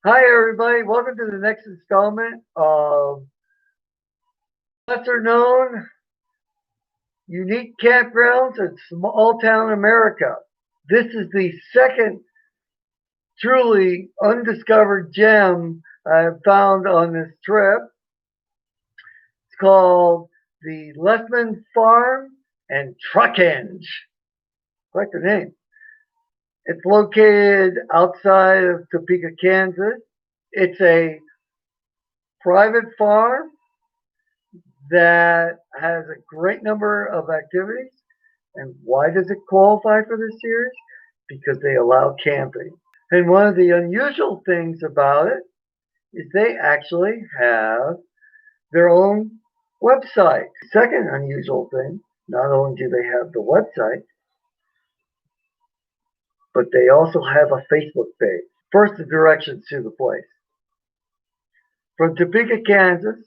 Hi, everybody. Welcome to the next installment of lesser known unique campgrounds in small town America. This is the second truly undiscovered gem I've found on this trip. It's called the Lessman Farm and Truckenge. Quite the name. It's located outside of Topeka, Kansas. It's a private farm that has a great number of activities. And why does it qualify for this series? Because they allow camping. And one of the unusual things about it is they actually have their own website. Second unusual thing, not only do they have the website, but they also have a Facebook page. First, the directions to the place. From Topeka, Kansas,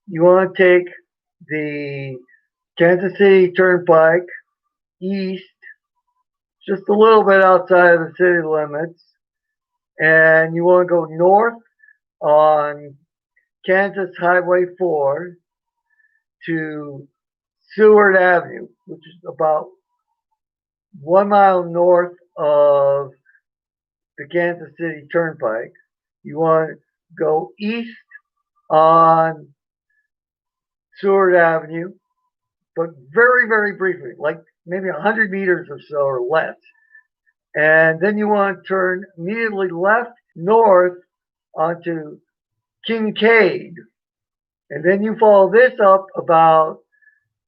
you want to take the Kansas City Turnpike east, just a little bit outside of the city limits, and you want to go north on Kansas Highway 4 to Seward Avenue, which is about 1 mile north of the Kansas City Turnpike. You want to go east on Seward Avenue, but very, very briefly, like maybe 100 meters or so or less. And then you want to turn immediately left north onto Kincaid. And then you follow this up about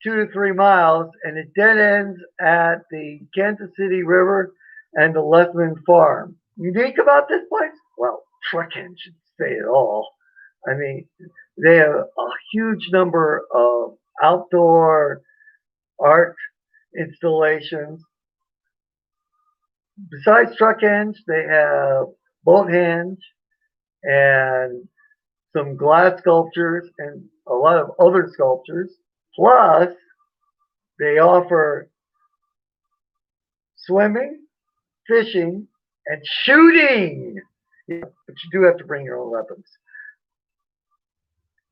2 to 3 miles, and it dead ends at the Kansas City River and the Lessman Farm. Unique about this place? Well, Truckenge should say it all. I mean, they have a huge number of outdoor art installations. Besides Truckenge, they have Boathenge and some glass sculptures and a lot of other sculptures. Plus, they offer swimming, fishing, and shooting. Yeah, but you do have to bring your own weapons.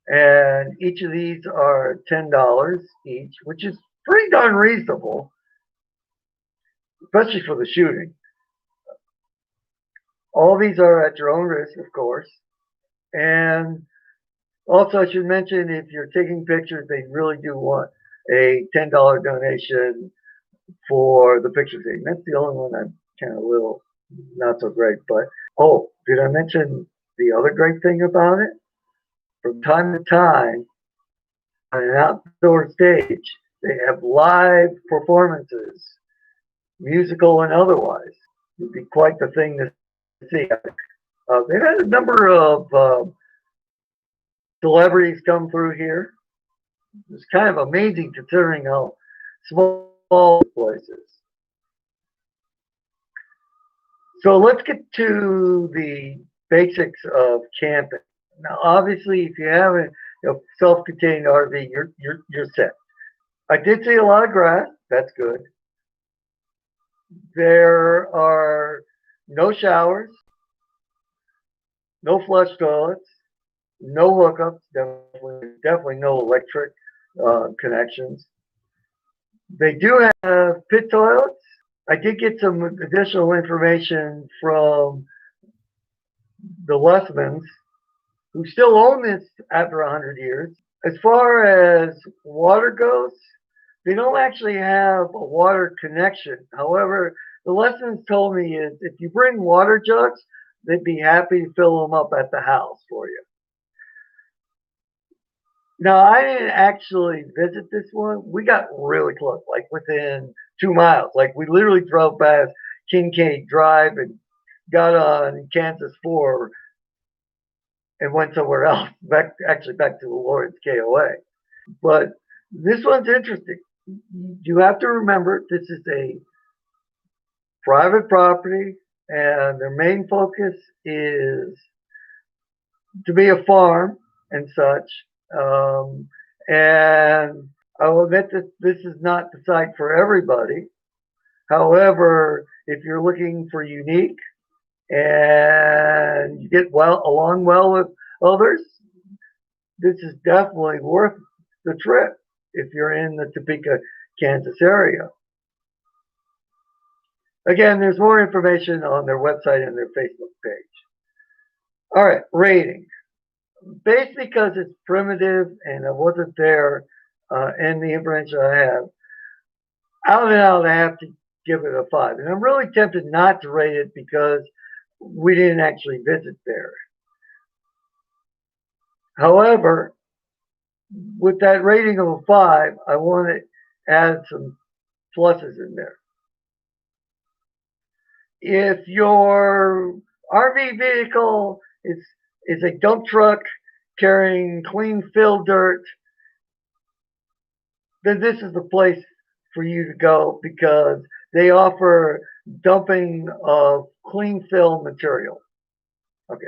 And each of these are $10 each, which is pretty darn reasonable, especially for the shooting. All these are at your own risk, of course. And also, I should mention if you're taking pictures, they really do want a $10 donation for the picture taking. That's the only one I'm kind of a little not so great. But oh, did I mention the other great thing about it? From time to time, on an outdoor stage, they have live performances, musical and otherwise. It'd be quite the thing to see. They've had a number of celebrities come through here. It's kind of amazing considering how small the place is. So let's get to the basics of camping. Now, obviously, if you have a self-contained RV, you're set. I did see a lot of grass. That's good. There are no showers, no flush toilets, no hookups. Definitely no electric connections. They do have pit toilets. I did get some additional information from the Lessmans, who still own this after 100 years. As far as water goes, they don't actually have a water connection. However, the Lessmans told me is if you bring water jugs, they'd be happy to fill them up at the house for you. Now, I didn't actually visit this one. We got really close, like within 2 miles. Like we literally drove past Kincaid Drive and got on Kansas 4 and went somewhere else, back to the Lawrence KOA. But this one's interesting. You have to remember this is a private property, and their main focus is to be a farm and such. And I will admit that this is not the site for everybody. However, if you're looking for unique and you get along well with others, this is definitely worth the trip if you're in the Topeka, Kansas area. Again, there's more information on their website and their Facebook page. All right, rating. Based because it's primitive and it wasn't there in the information I have, out and out I have to give it a 5. And I'm really tempted not to rate it because we didn't actually visit there. However, with that rating of a 5, I want to add some pluses in there. If your RV vehicle is a dump truck carrying clean fill dirt, then this is the place for you to go because they offer dumping of clean fill material. Okay.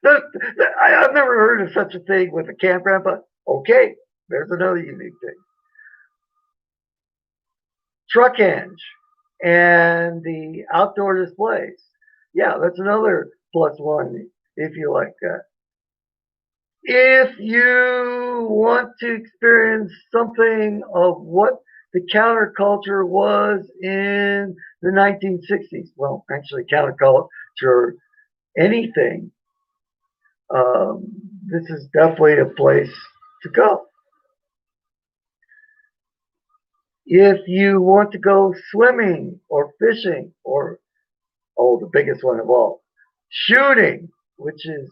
I've never heard of such a thing with a campground, but okay, there's another unique thing. Truck hinge and the outdoor displays. Yeah, that's another +1 if you like that. If you want to experience something of what the counterculture was in the 1960s, well, actually counterculture anything, this is definitely a place to go. If you want to go swimming or fishing or, oh, the biggest one of all, shooting, which is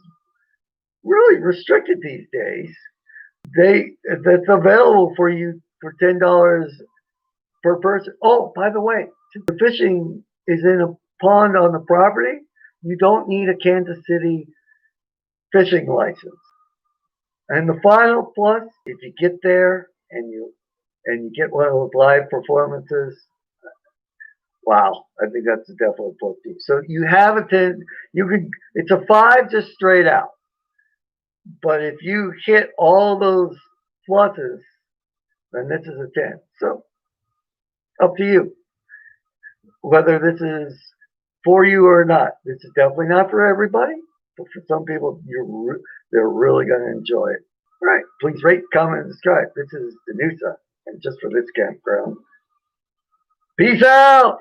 really restricted these days, that's available for you for $10 per person. Oh, by the way, since the fishing is in a pond on the property, you don't need a Kansas City fishing license. And the final plus, if you get there and you get one of those live performances, wow, I think that's a definite plus too. So you have a 10, it's a 5 just straight out. But if you hit all those pluses, then this is a 10. So up to you whether this is for you or not. This is definitely not for everybody, but for some people, they're really going to enjoy it. All right, please rate, comment, and subscribe. This is Danusa, and just for this campground. Peace out!